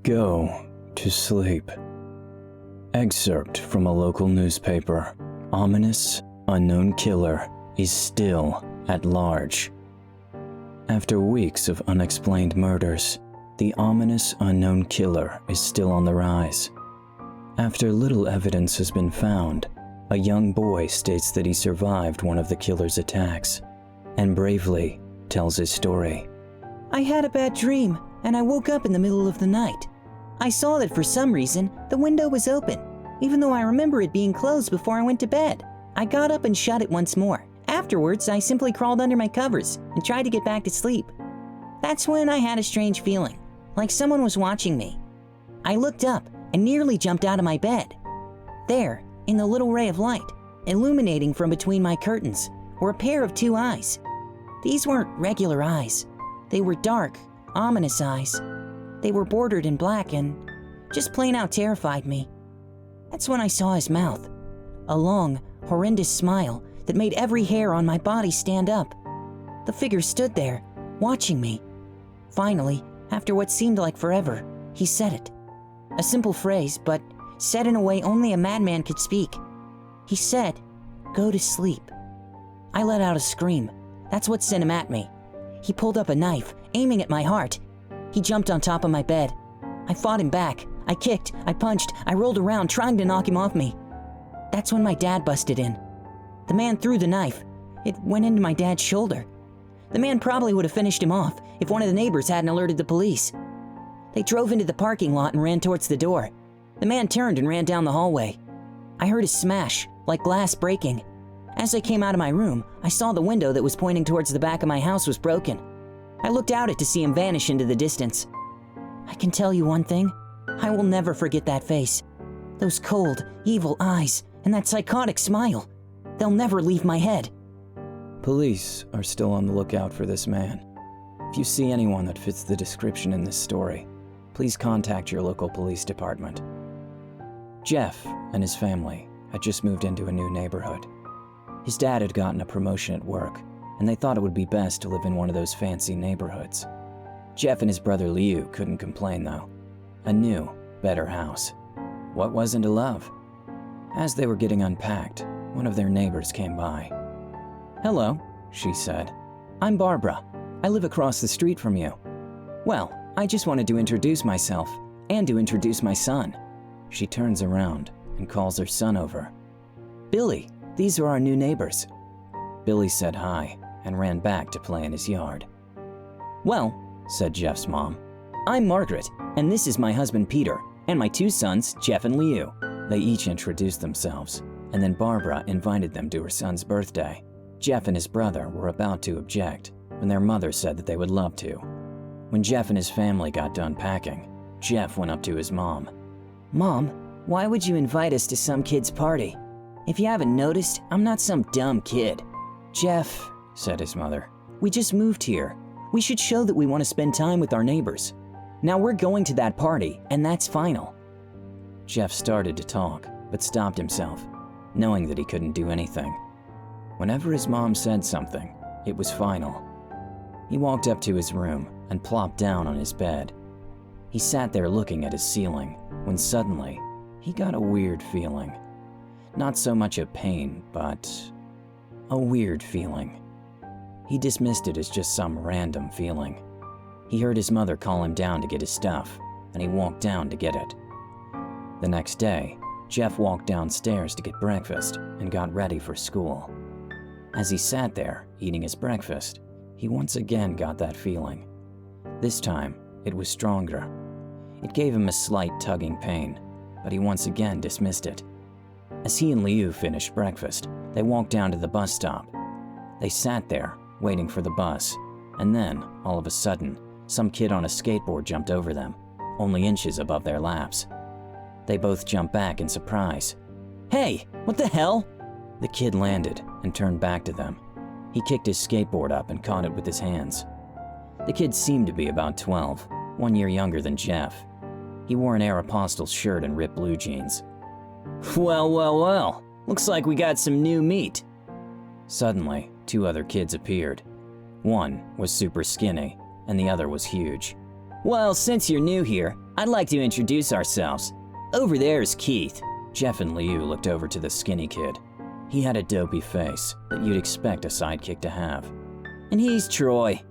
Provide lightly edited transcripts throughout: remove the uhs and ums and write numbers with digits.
Go to sleep. Excerpt from a local newspaper. Ominous, unknown killer is still at large. After weeks of unexplained murders, the ominous unknown killer is still on the rise. After little evidence has been found, a young boy states that he survived one of the killer's attacks and bravely tells his story. I had a bad dream and I woke up in the middle of the night. I saw that for some reason the window was open, even though I remember it being closed before I went to bed. I got up and shut it once more. Afterwards, I simply crawled under my covers and tried to get back to sleep. That's when I had a strange feeling, like someone was watching me. I looked up and nearly jumped out of my bed. There, in the little ray of light, illuminating from between my curtains, were a pair of two eyes. These weren't regular eyes. They were dark, ominous eyes. They were bordered in black and just plain out terrified me. That's when I saw his mouth, a long, horrendous smile that made every hair on my body stand up. The figure stood there, watching me. Finally, after what seemed like forever, he said it. A simple phrase, but said in a way only a madman could speak. He said, "Go to sleep." I let out a scream. That's what sent him at me. He pulled up a knife, aiming at my heart. He jumped on top of my bed. I fought him back. I kicked, I punched, I rolled around trying to knock him off me. That's when my dad busted in. The man threw the knife. It went into my dad's shoulder. The man probably would have finished him off if one of the neighbors hadn't alerted the police. They drove into the parking lot and ran towards the door. The man turned and ran down the hallway. I heard a smash, like glass breaking. As I came out of my room, I saw the window that was pointing towards the back of my house was broken. I looked out it to see him vanish into the distance. I can tell you one thing. I will never forget that face. Those cold, evil eyes, and that psychotic smile. They'll never leave my head. Police are still on the lookout for this man. If you see anyone that fits the description in this story, please contact your local police department. Jeff and his family had just moved into a new neighborhood. His dad had gotten a promotion at work, and they thought it would be best to live in one of those fancy neighborhoods. Jeff and his brother Liu couldn't complain though. A new, better house. What wasn't to love? As they were getting unpacked, one of their neighbors came by. "Hello," she said. "I'm Barbara. I live across the street from you. Well, I just wanted to introduce myself and to introduce my son." She turns around and calls her son over. "Billy, these are our new neighbors." Billy said hi and ran back to play in his yard. "Well," said Jeff's mom, "I'm Margaret, and this is my husband Peter, and my two sons, Jeff and Liu." They each introduced themselves, and then Barbara invited them to her son's birthday. Jeff and his brother were about to object when their mother said that they would love to. When Jeff and his family got done packing, Jeff went up to his mom. "Mom, why would you invite us to some kid's party? If you haven't noticed, I'm not some dumb kid." "Jeff," said his mother, "we just moved here. We should show that we want to spend time with our neighbors. Now we're going to that party, and that's final." Jeff started to talk, but stopped himself, knowing that he couldn't do anything. Whenever his mom said something, it was final. He walked up to his room and plopped down on his bed. He sat there looking at his ceiling when suddenly he got a weird feeling. Not so much a pain, but a weird feeling. He dismissed it as just some random feeling. He heard his mother call him down to get his stuff, and he walked down to get it. The next day, Jeff walked downstairs to get breakfast and got ready for school. As he sat there eating his breakfast, he once again got that feeling. This time, it was stronger. It gave him a slight tugging pain, but he once again dismissed it. As he and Liu finished breakfast, they walked down to the bus stop. They sat there, waiting for the bus, and then, all of a sudden, some kid on a skateboard jumped over them, only inches above their laps. They both jumped back in surprise. "Hey, what the hell?" The kid landed and turned back to them. He kicked his skateboard up and caught it with his hands. The kid seemed to be about 12, 1 year younger than Jeff. He wore an Aeropostale shirt and ripped blue jeans. Well, looks like we got some new meat." Suddenly, 2 other kids appeared. One was super skinny, and the other was huge. "Well, since you're new here, I'd like to introduce ourselves. Over there is Keith." Jeff and Liu looked over to the skinny kid. He had a dopey face that you'd expect a sidekick to have. "And he's Troy."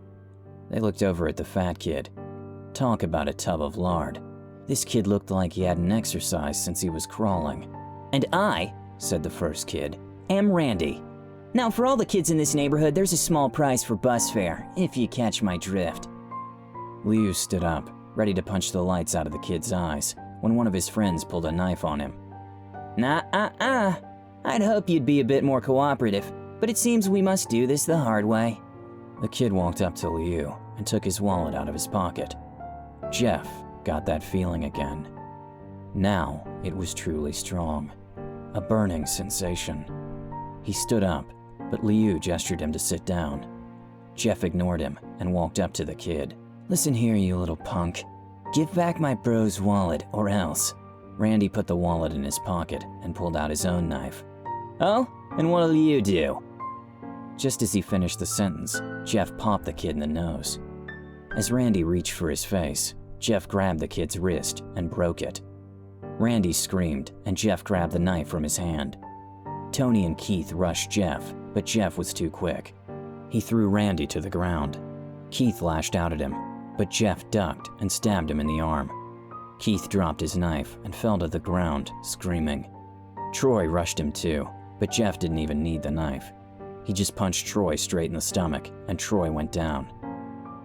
They looked over at the fat kid. Talk about a tub of lard. This kid looked like he hadn't exercised since he was crawling. "And I," said the first kid, "am Randy. Now for all the kids in this neighborhood, there's a small prize for bus fare, if you catch my drift." Liu stood up, ready to punch the lights out of the kid's eyes, when one of his friends pulled a knife on him. I'd hope you'd be a bit more cooperative, but it seems we must do this the hard way." The kid walked up to Liu and took his wallet out of his pocket. Jeff got that feeling again. Now it was truly strong. A burning sensation. He stood up, but Liu gestured him to sit down. Jeff ignored him and walked up to the kid. "Listen here, you little punk. Give back my bro's wallet or else." Randy put the wallet in his pocket and pulled out his own knife. "Oh, and what'll you do?" Just as he finished the sentence, Jeff popped the kid in the nose. As Randy reached for his face, Jeff grabbed the kid's wrist and broke it. Randy screamed, and Jeff grabbed the knife from his hand. Tony and Keith rushed Jeff, but Jeff was too quick. He threw Randy to the ground. Keith lashed out at him, but Jeff ducked and stabbed him in the arm. Keith dropped his knife and fell to the ground, screaming. Troy rushed him too, but Jeff didn't even need the knife. He just punched Troy straight in the stomach, and Troy went down.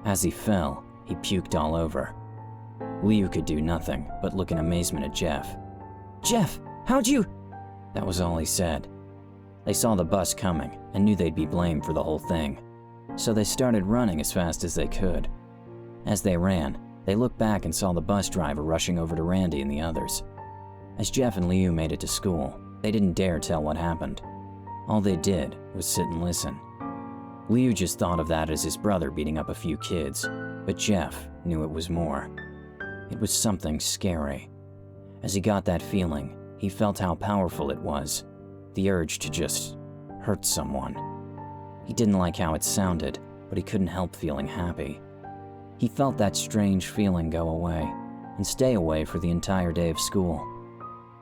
As he fell, he puked all over. Liu could do nothing but look in amazement at Jeff. "Jeff, how'd you—" That was all he said. They saw the bus coming and knew they'd be blamed for the whole thing, so they started running as fast as they could. As they ran, they looked back and saw the bus driver rushing over to Randy and the others. As Jeff and Liu made it to school, they didn't dare tell what happened. All they did was sit and listen. Liu just thought of that as his brother beating up a few kids, but Jeff knew it was more. It was something scary. As he got that feeling, he felt how powerful it was, the urge to just hurt someone. He didn't like how it sounded, but he couldn't help feeling happy. He felt that strange feeling go away and stay away for the entire day of school.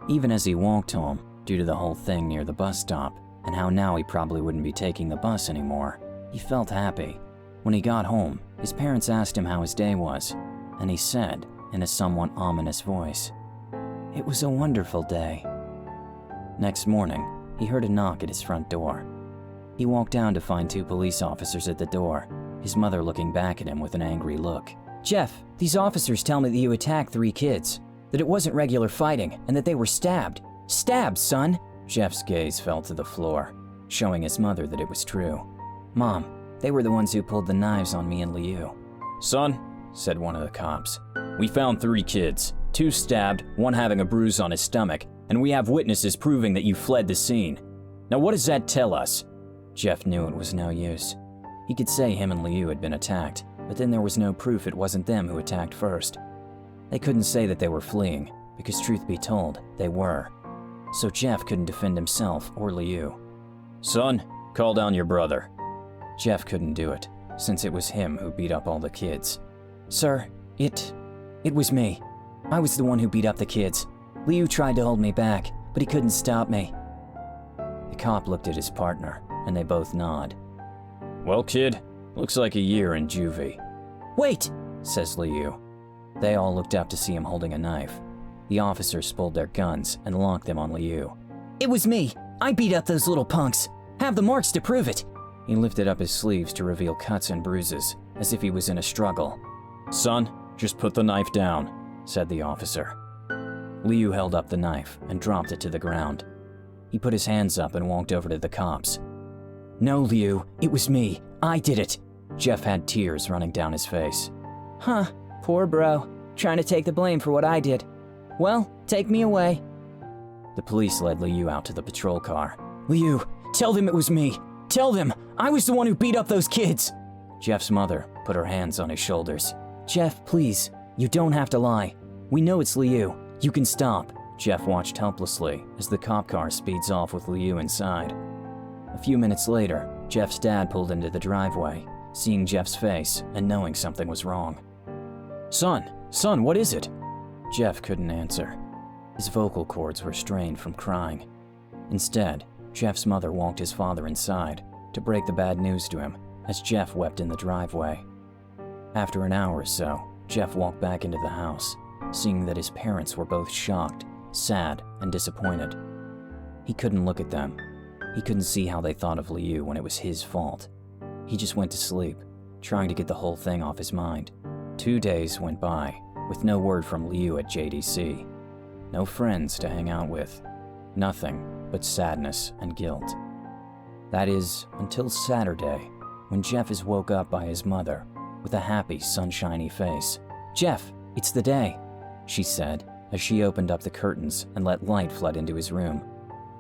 Even as he walked home, due to the whole thing near the bus stop and how now he probably wouldn't be taking the bus anymore, he felt happy. When he got home, his parents asked him how his day was, and he said, in a somewhat ominous voice, "It was a wonderful day." Next morning, he heard a knock at his front door. He walked down to find 2 police officers at the door, his mother looking back at him with an angry look. "Jeff, these officers tell me that you attacked 3 kids, that it wasn't regular fighting, and that they were stabbed. Stabbed, son!" Jeff's gaze fell to the floor, showing his mother that it was true. "Mom, they were the ones who pulled the knives on me and Liu." "Son," said one of the cops, "we found 3 kids, 2 stabbed, 1 having a bruise on his stomach, and we have witnesses proving that you fled the scene. Now what does that tell us?" Jeff knew it was no use. He could say him and Liu had been attacked, but then there was no proof it wasn't them who attacked first. They couldn't say that they were fleeing, because truth be told, they were. So Jeff couldn't defend himself or Liu. "Son, call down your brother." Jeff couldn't do it, since it was him who beat up all the kids. "Sir, it was me. I was the one who beat up the kids. Liu tried to hold me back, but he couldn't stop me." The cop looked at his partner, and they both nod. "Well, kid, looks like a year in juvie." "Wait," says Liu. They all looked up to see him holding a knife. The officers pulled their guns and locked them on Liu. "It was me. I beat up those little punks. Have the marks to prove it." He lifted up his sleeves to reveal cuts and bruises, as if he was in a struggle. "Son, just put the knife down," said the officer. Liu held up the knife and dropped it to the ground. He put his hands up and walked over to the cops. "No, Liu, it was me. I did it." Jeff had tears running down his face. "Huh, poor bro, trying to take the blame for what I did. Well, take me away." The police led Liu out to the patrol car. "Liu, tell them it was me. Tell them I was the one who beat up those kids." Jeff's mother put her hands on his shoulders. "Jeff, please, you don't have to lie. We know it's Liu. You can stop." Jeff watched helplessly as the cop car speeds off with Liu inside. A few minutes later, Jeff's dad pulled into the driveway, seeing Jeff's face and knowing something was wrong. Son, what is it?" Jeff couldn't answer. His vocal cords were strained from crying. Instead, Jeff's mother walked his father inside to break the bad news to him as Jeff wept in the driveway. After an hour or so, Jeff walked back into the house, seeing that his parents were both shocked, sad, and disappointed. He couldn't look at them. He couldn't see how they thought of Liu when it was his fault. He just went to sleep, trying to get the whole thing off his mind. 2 days went by, with no word from Liu at JDC. No friends to hang out with. Nothing but sadness and guilt. That is, until Saturday, when Jeff is woke up by his mother with a happy, sunshiny face. "Jeff, it's the day," she said as she opened up the curtains and let light flood into his room.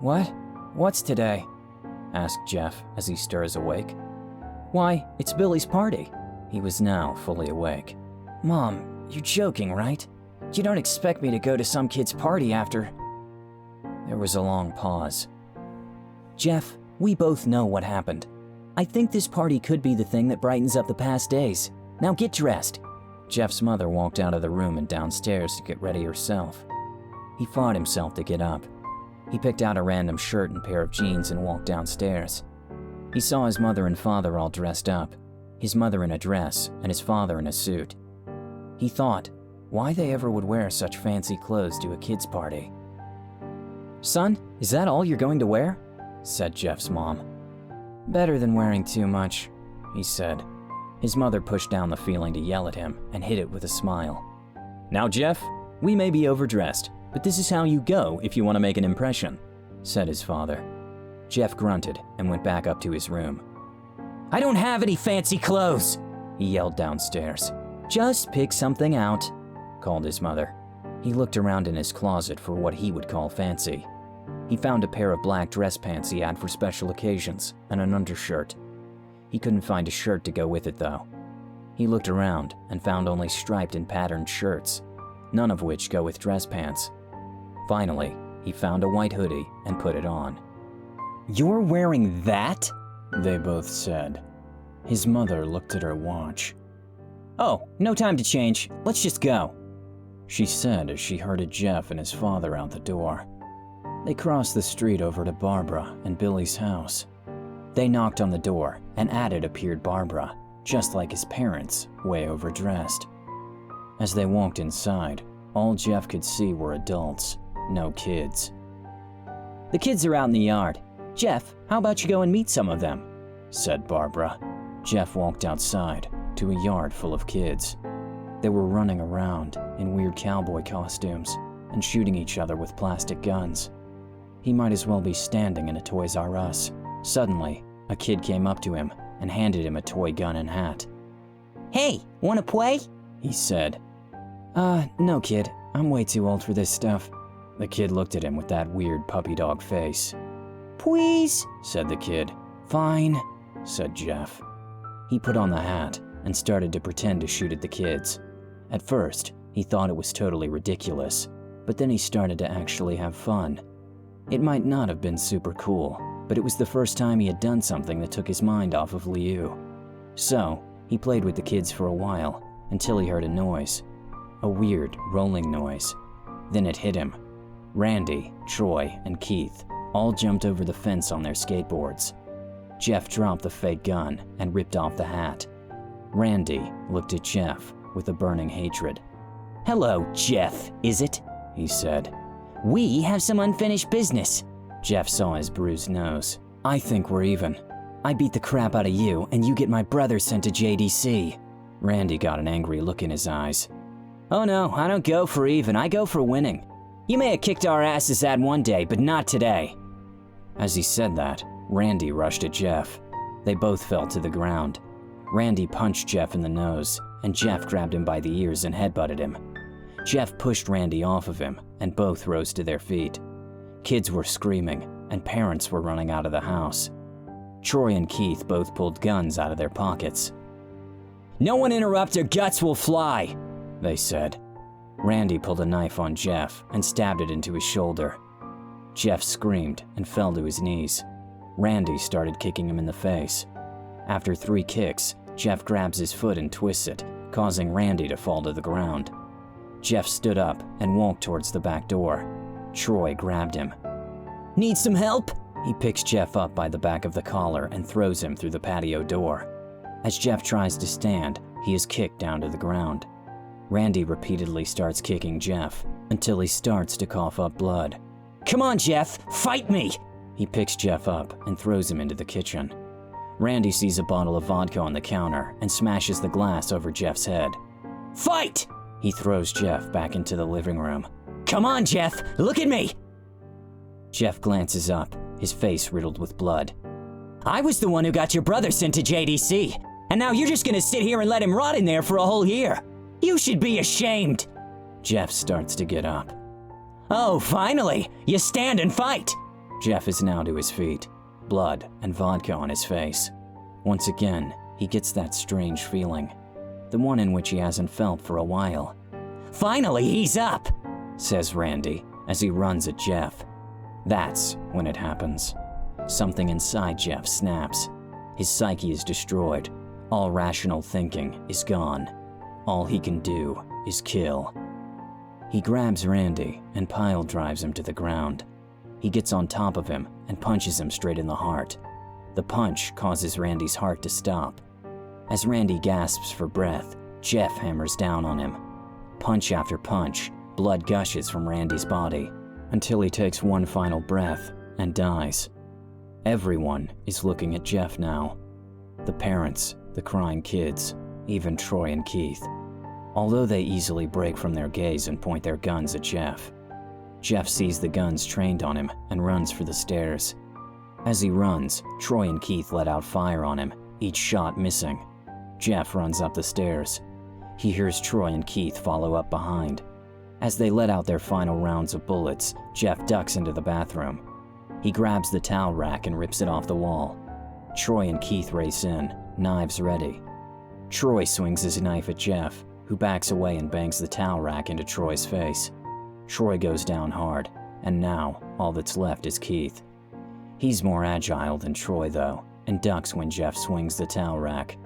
"What? What's today?" asked Jeff as he stirs awake. "Why, it's Billy's party." He was now fully awake. "Mom, you're joking, right? You don't expect me to go to some kid's party after..." There was a long pause. "Jeff, we both know what happened. I think this party could be the thing that brightens up the past days. Now get dressed." Jeff's mother walked out of the room and downstairs to get ready herself. He fought himself to get up. He picked out a random shirt and pair of jeans and walked downstairs. He saw his mother and father all dressed up, his mother in a dress and his father in a suit. He thought, why they ever would wear such fancy clothes to a kid's party. "Son, is that all you're going to wear?" said Jeff's mom. "Better than wearing too much," he said. His mother pushed down the feeling to yell at him and hid it with a smile. "Now, Jeff, we may be overdressed, but this is how you go if you want to make an impression," said his father. Jeff grunted and went back up to his room. "I don't have any fancy clothes," he yelled downstairs. "Just pick something out," called his mother. He looked around in his closet for what he would call fancy. He found a pair of black dress pants he had for special occasions and an undershirt. He couldn't find a shirt to go with it though. He looked around and found only striped and patterned shirts, none of which go with dress pants. Finally, he found a white hoodie and put it on. "You're wearing that?" they both said. His mother looked at her watch. "Oh, no time to change. Let's just go," she said as she herded Jeff and his father out the door. They crossed the street over to Barbara and Billy's house. They knocked on the door, and at it appeared Barbara, just like his parents, way overdressed. As they walked inside, all Jeff could see were adults, no kids. "The kids are out in the yard. Jeff, how about you go and meet some of them?" said Barbara. Jeff walked outside to a yard full of kids. They were running around in weird cowboy costumes and shooting each other with plastic guns. He might as well be standing in a Toys R Us. Suddenly, a kid came up to him and handed him a toy gun and hat. "Hey, wanna play?" he said. No kid, I'm way too old for this stuff." The kid looked at him with that weird puppy dog face. "Please," said the kid. "Fine," said Jeff. He put on the hat and started to pretend to shoot at the kids. At first, he thought it was totally ridiculous, but then he started to actually have fun. It might not have been super cool, but it was the first time he had done something that took his mind off of Liu. So, he played with the kids for a while, until he heard a noise. A weird, rolling noise. Then it hit him. Randy, Troy, and Keith all jumped over the fence on their skateboards. Jeff dropped the fake gun and ripped off the hat. Randy looked at Jeff with a burning hatred. "Hello, Jeff, is it?" he said. "We have some unfinished business." Jeff saw his bruised nose. "I think we're even. I beat the crap out of you, and you get my brother sent to JDC. Randy got an angry look in his eyes. "Oh no, I don't go for even, I go for winning. You may have kicked our asses that one day, but not today." As he said that, Randy rushed at Jeff. They both fell to the ground. Randy punched Jeff in the nose, and Jeff grabbed him by the ears and headbutted him. Jeff pushed Randy off of him, and both rose to their feet. Kids were screaming, and parents were running out of the house. Troy and Keith both pulled guns out of their pockets. "No one interrupt or guts will fly," they said. Randy pulled a knife on Jeff and stabbed it into his shoulder. Jeff screamed and fell to his knees. Randy started kicking him in the face. After 3 kicks, Jeff grabs his foot and twists it, causing Randy to fall to the ground. Jeff stood up and walked towards the back door. Troy grabbed him. Need some help? He picks Jeff up by the back of the collar and throws him through the patio door. As Jeff tries to stand, he is kicked down to the ground. Randy repeatedly starts kicking Jeff until he starts to cough up blood. Come on, Jeff, fight me! He picks Jeff up and throws him into the kitchen. Randy sees a bottle of vodka on the counter and smashes the glass over Jeff's head. Fight! He throws Jeff back into the living room. Come on, Jeff, look at me! Jeff glances up, his face riddled with blood. I was the one who got your brother sent to JDC, and now you're just gonna sit here and let him rot in there for a whole year. You should be ashamed. Jeff starts to get up. Oh, finally, you stand and fight. Jeff is now to his feet, blood and vodka on his face. Once again, he gets that strange feeling, the one in which he hasn't felt for a while. Finally, he's up, says Randy as he runs at Jeff. That's when it happens. Something inside Jeff snaps. His psyche is destroyed. All rational thinking is gone. All he can do is kill. He grabs Randy and pile drives him to the ground. He gets on top of him and punches him straight in the heart. The punch causes Randy's heart to stop. As Randy gasps for breath, Jeff hammers down on him. Punch after punch, blood gushes from Randy's body until he takes one final breath and dies. Everyone is looking at Jeff now. The parents, the crying kids, even Troy and Keith. Although they easily break from their gaze and point their guns at Jeff. Jeff sees the guns trained on him and runs for the stairs. As he runs, Troy and Keith let out fire on him, each shot missing. Jeff runs up the stairs. He hears Troy and Keith follow up behind. As they let out their final rounds of bullets, Jeff ducks into the bathroom. He grabs the towel rack and rips it off the wall. Troy and Keith race in, knives ready. Troy swings his knife at Jeff, who backs away and bangs the towel rack into Troy's face. Troy goes down hard, and now all that's left is Keith. He's more agile than Troy though, and ducks when Jeff swings the towel rack.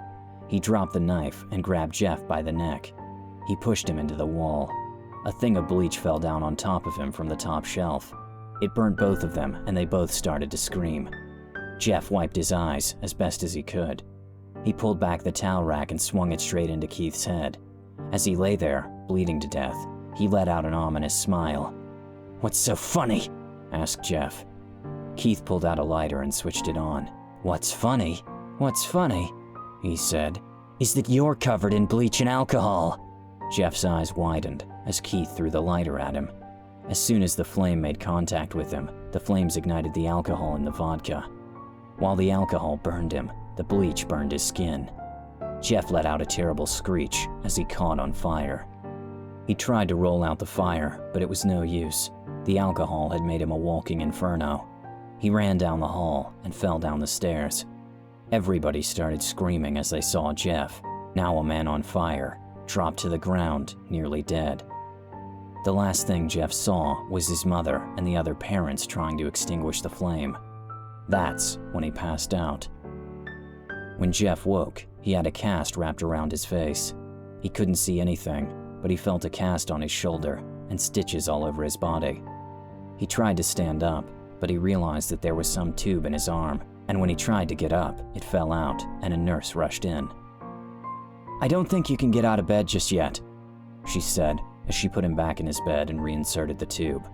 He dropped the knife and grabbed Jeff by the neck. He pushed him into the wall. A thing of bleach fell down on top of him from the top shelf. It burnt both of them, and they both started to scream. Jeff wiped his eyes as best as he could. He pulled back the towel rack and swung it straight into Keith's head. As he lay there, bleeding to death, he let out an ominous smile. What's so funny? asked Jeff. Keith pulled out a lighter and switched it on. What's funny? What's funny, he said, is that you're covered in bleach and alcohol. Jeff's eyes widened as Keith threw the lighter at him. As soon as the flame made contact with him, the flames ignited the alcohol in the vodka. While the alcohol burned him, the bleach burned his skin. Jeff let out a terrible screech as he caught on fire. He tried to roll out the fire, but it was no use. The alcohol had made him a walking inferno. He ran down the hall and fell down the stairs. Everybody started screaming as they saw Jeff, now a man on fire, drop to the ground, nearly dead. The last thing Jeff saw was his mother and the other parents trying to extinguish the flame. That's when he passed out. When Jeff woke, he had a cast wrapped around his face. He couldn't see anything, but he felt a cast on his shoulder and stitches all over his body. He tried to stand up, but he realized that there was some tube in his arm, and when he tried to get up, it fell out and a nurse rushed in. I don't think you can get out of bed just yet, she said as she put him back in his bed and reinserted the tube.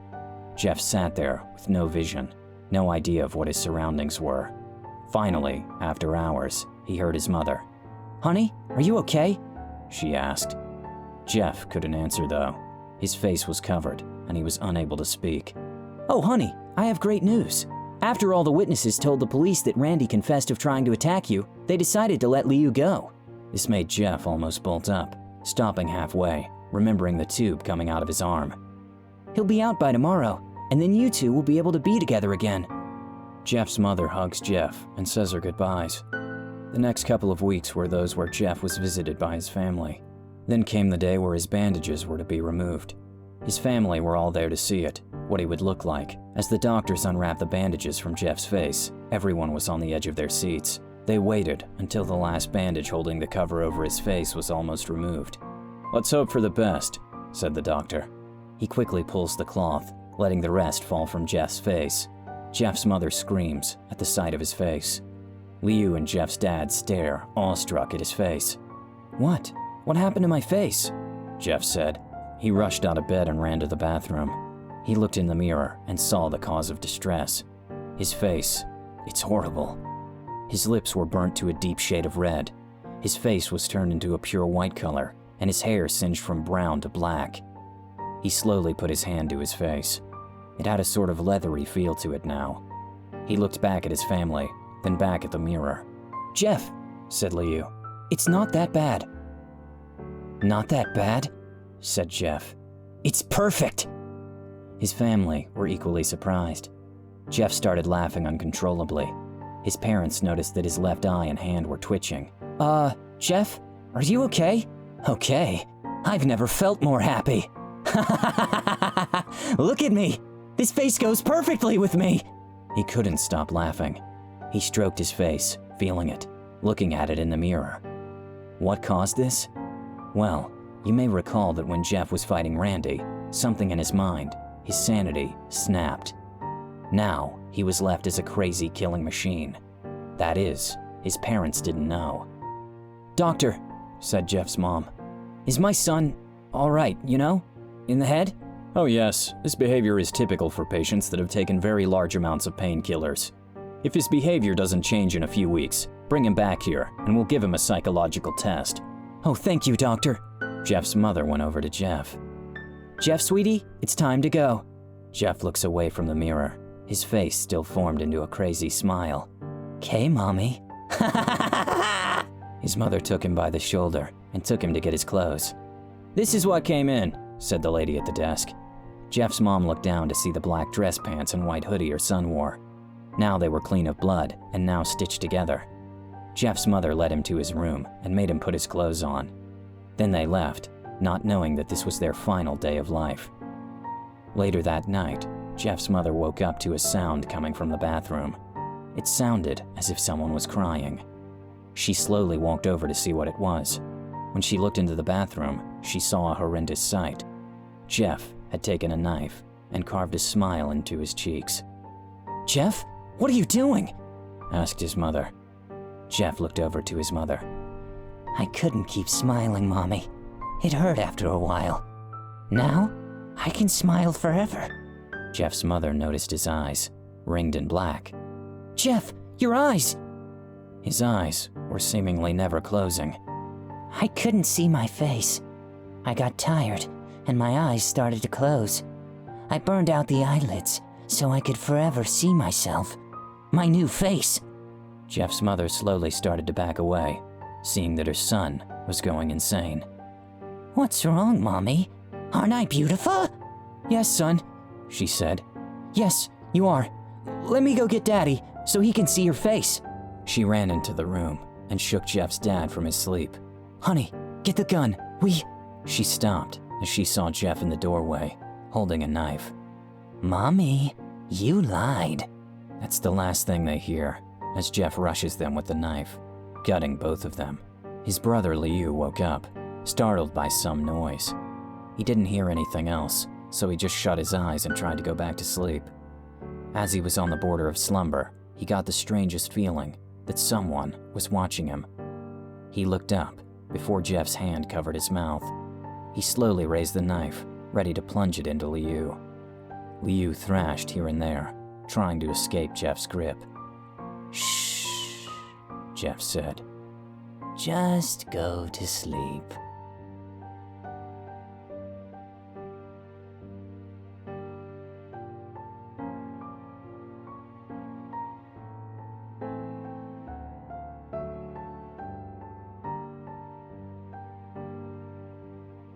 Jeff sat there with no vision, no idea of what his surroundings were. Finally, after hours, he heard his mother. Honey, are you okay? She asked. Jeff couldn't answer though. His face was covered and he was unable to speak. Oh honey, I have great news. After all the witnesses told the police that Randy confessed of trying to attack you, they decided to let Liu go. This made Jeff almost bolt up, stopping halfway, remembering the tube coming out of his arm. He'll be out by tomorrow, and then you two will be able to be together again. Jeff's mother hugs Jeff and says her goodbyes. The next couple of weeks were those where Jeff was visited by his family. Then came the day where his bandages were to be removed. His family were all there to see it, what he would look like. As the doctors unwrapped the bandages from Jeff's face, everyone was on the edge of their seats. They waited until the last bandage holding the cover over his face was almost removed. Let's hope for the best, said the doctor. He quickly pulls the cloth, letting the rest fall from Jeff's face. Jeff's mother screams at the sight of his face. Liu and Jeff's dad stare, awestruck at his face. What? What happened to my face? Jeff said. He rushed out of bed and ran to the bathroom. He looked in the mirror and saw the cause of distress. His face, it's horrible. His lips were burnt to a deep shade of red. His face was turned into a pure white color, and his hair singed from brown to black. He slowly put his hand to his face. It had a sort of leathery feel to it now. He looked back at his family, then back at the mirror. Jeff, said Liu, it's not that bad. Not that bad, said Jeff. It's perfect. His family were equally surprised. Jeff started laughing uncontrollably. His parents noticed that his left eye and hand were twitching. Jeff, are you okay? Okay, I've never felt more happy. Look at me. This face goes perfectly with me. He couldn't stop laughing. He stroked his face, feeling it, looking at it in the mirror. What caused this? Well, you may recall that when Jeff was fighting Randy, something in his mind, his sanity, snapped. Now, he was left as a crazy killing machine. That is, his parents didn't know. Doctor, said Jeff's mom, is my son all right, you know? In the head? Oh yes, this behavior is typical for patients that have taken very large amounts of painkillers. If his behavior doesn't change in a few weeks, bring him back here and we'll give him a psychological test. Oh, thank you, doctor. Jeff's mother went over to Jeff. Jeff, sweetie, it's time to go. Jeff looks away from the mirror, his face still formed into a crazy smile. "'Kay, Mommy." His mother took him by the shoulder and took him to get his clothes. "This is what came in," said the lady at the desk. Jeff's mom looked down to see the black dress pants and white hoodie her son wore. Now they were clean of blood and now stitched together. Jeff's mother led him to his room and made him put his clothes on. Then they left, not knowing that this was their final day of life. Later that night, Jeff's mother woke up to a sound coming from the bathroom. It sounded as if someone was crying. She slowly walked over to see what it was. When she looked into the bathroom, she saw a horrendous sight. Jeff had taken a knife and carved a smile into his cheeks. "Jeff, what are you doing?" asked his mother. Jeff looked over to his mother. "I couldn't keep smiling, Mommy. It hurt after a while. Now, I can smile forever." Jeff's mother noticed his eyes, ringed in black. "Jeff, your eyes!" His eyes were seemingly never closing. "I couldn't see my face. I got tired, and my eyes started to close. I burned out the eyelids so I could forever see myself. My new face." Jeff's mother slowly started to back away, seeing that her son was going insane. "What's wrong, Mommy? Aren't I beautiful?" "Yes, son," she said. "Yes, you are. Let me go get Daddy so he can see your face." She ran into the room and shook Jeff's dad from his sleep. "Honey, get the gun. She stopped as she saw Jeff in the doorway, holding a knife. "Mommy, you lied." That's the last thing they hear, as Jeff rushes them with the knife, gutting both of them. His brother Liu woke up, startled by some noise. He didn't hear anything else, so he just shut his eyes and tried to go back to sleep. As he was on the border of slumber, he got the strangest feeling that someone was watching him. He looked up before Jeff's hand covered his mouth. He slowly raised the knife, ready to plunge it into Liu. Liu thrashed here and there, trying to escape Jeff's grip. "Shh," Jeff said. "Just go to sleep."